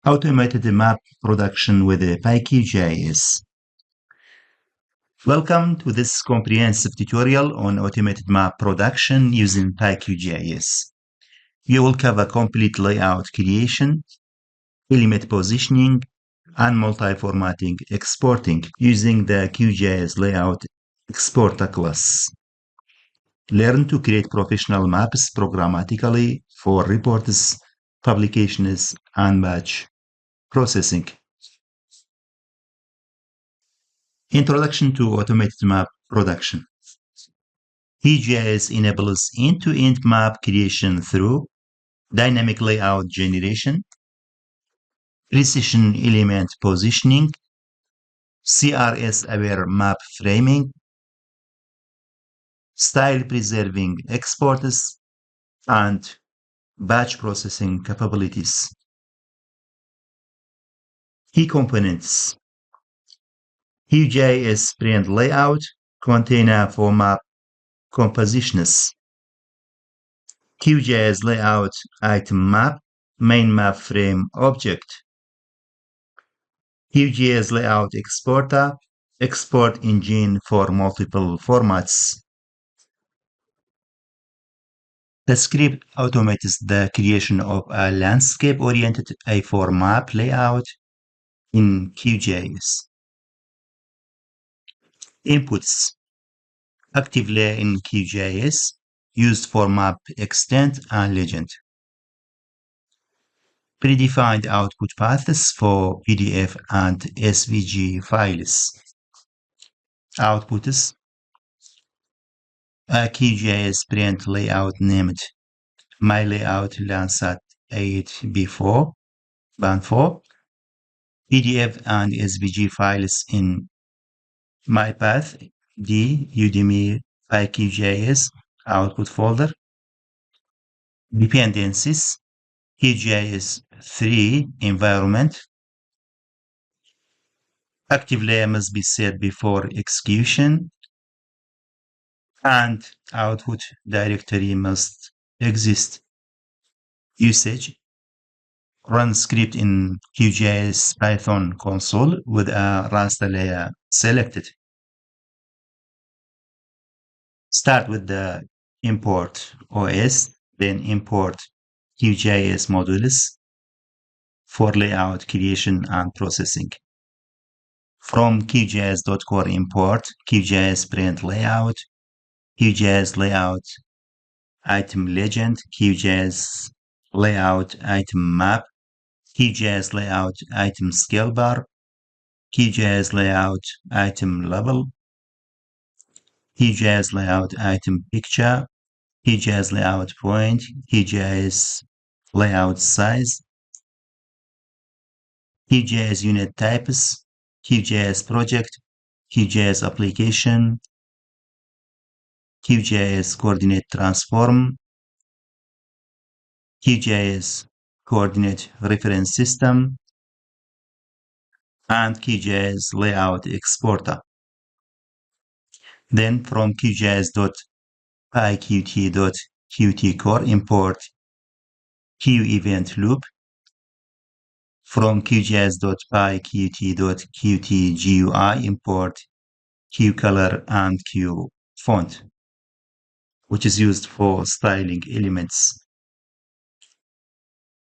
Automated map production with PyQGIS. Welcome to this comprehensive tutorial on automated map production using PyQGIS. You will cover complete layout creation, element positioning, and multi-formatting exporting using the QGIS layout exporter class. Learn to create professional maps programmatically for reports, publications, and batch processing. Introduction to automated map production. QGIS enables end-to-end map creation through dynamic layout generation, precision element positioning, CRS-aware map framing, style-preserving exports, and batch processing capabilities. Key components: QGIS print layout, container for map compositions, QGIS layout item map, main map frame object, QGIS layout exporter, export engine for multiple formats. The script automates the creation of a landscape-oriented A4 map layout in QGIS. Inputs: active layer in QGIS, used for map extent and legend. Predefined output paths for PDF and SVG files. Outputs: a QGIS print layout named My Layout Landsat 8B4 Band 4, PDF and SVG files in My Path D Udemy PyQGIS output folder. Dependencies: QGIS 3 environment. Active layer must be set before execution, and output directory must exist. Usage: run script in QGIS Python Console with a raster layer selected. Start with the import OS, then import QGIS modules for layout creation and processing. From QGIS.core import QGIS print layout, QGIS layout item legend, QGIS layout item map, QGIS layout item scale bar, QGIS layout item label, QGIS layout item picture, QGIS layout point, QGIS layout size, QGIS unit types, QGIS project, QGIS application, QGIS coordinate transform, QGIS coordinate reference system, and QGIS layout exporter. Then from QGIS.pyqt.qt core import QEvent loop. From QGIS.pyqt.qt GUI import QColor and QFont, which is used for styling elements.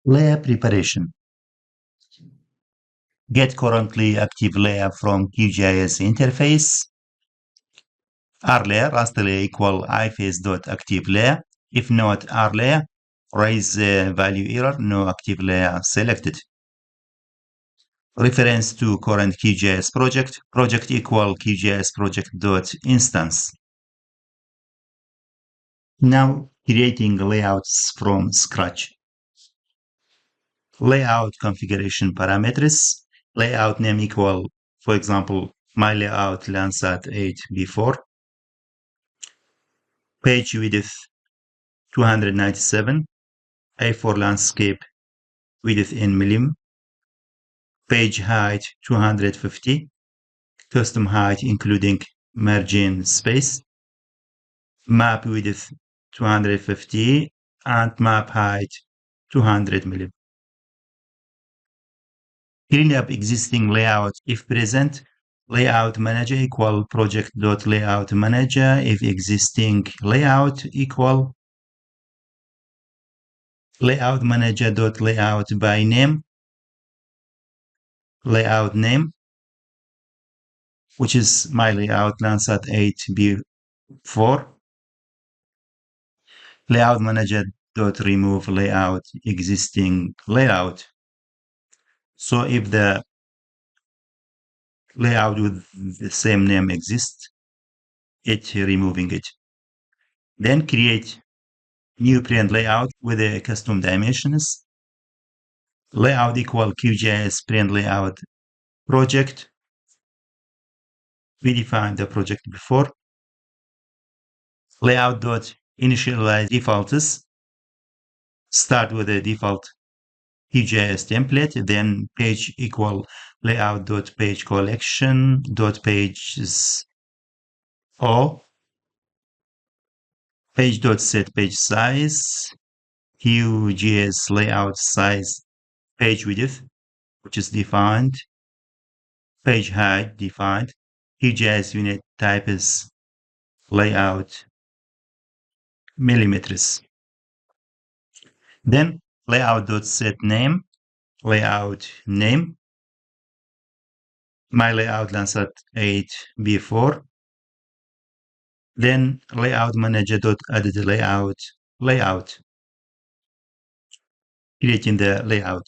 Layer preparation. Get currently active layer from QGIS interface. rlayer raster layer equal iface.active layer. If not rlayer, raise value error, no active layer selected. Reference to current QGIS project, project equal QGIS project.instance. Now creating layouts from scratch. Layout configuration parameters, layout name equal, for example, My Layout Landsat 8B4, page width 297, A4 landscape width in millim, page height 250, custom height including margin space, map width 250, and map height 200 millim. Clean up existing layout if present. Layout manager equal project.layout manager if existing layout equal layout manager.layout by name, layout name, which is my layout Landsat 8B4. Layout manager.remove layout existing layout. So if the layout with the same name exists, it's removing it. Then create new print layout with the custom dimensions. Layout equal QGIS print layout project. We defined the project before. Layout dot initialize defaults. Start with the default QGIS template, then page equal layout dot page collection dot pages or page dot set page size, QGIS layout size, page width, which is defined, page height defined, QGIS unit type is layout millimeters. Then layout.set name, layout name, my layout Landsat 8B4. Then layout manager.add layout, creating the layout.